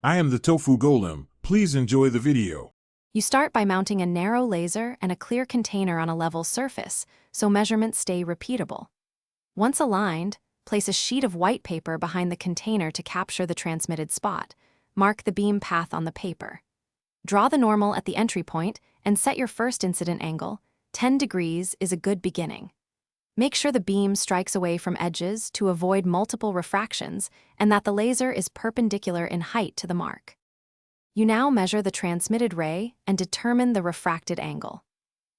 I am the tofu golem. Please enjoy the video. You start by mounting a narrow laser and a clear container on a level surface, so measurements stay repeatable. Once aligned, place a sheet of white paper behind the container to capture the transmitted spot. Mark the beam path on the paper. Draw the normal at the entry point and set your first incident angle. 10 degrees is a good beginning. Make sure the beam strikes away from edges to avoid multiple refractions and that the laser is perpendicular in height to the mark. You now measure the transmitted ray and determine the refracted angle.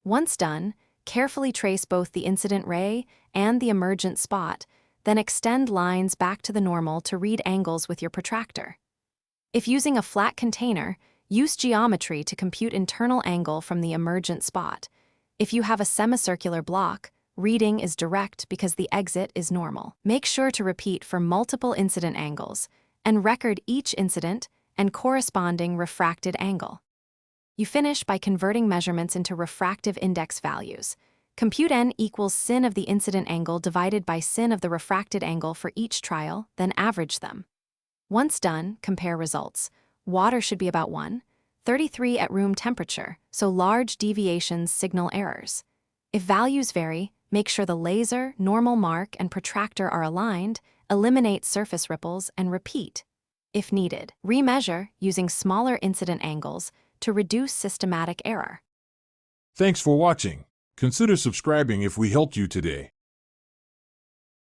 Once done, carefully trace both the incident ray and the emergent spot, then extend lines back to the normal to read angles with your protractor. If using a flat container, use geometry to compute internal angle from the emergent spot. If you have a semicircular block, reading is direct because the exit is normal. Make sure to repeat for multiple incident angles and record each incident and corresponding refracted angle. You finish by converting measurements into refractive index values. Compute n equals sin of the incident angle divided by sin of the refracted angle for each trial, then average them. Once done, compare results. Water should be about 1.33 at room temperature, so large deviations signal errors. If values vary, make sure the laser, normal mark, and protractor are aligned, eliminate surface ripples, and repeat. If needed, remeasure using smaller incident angles to reduce systematic error. Thanks for watching. Consider subscribing if we helped you today.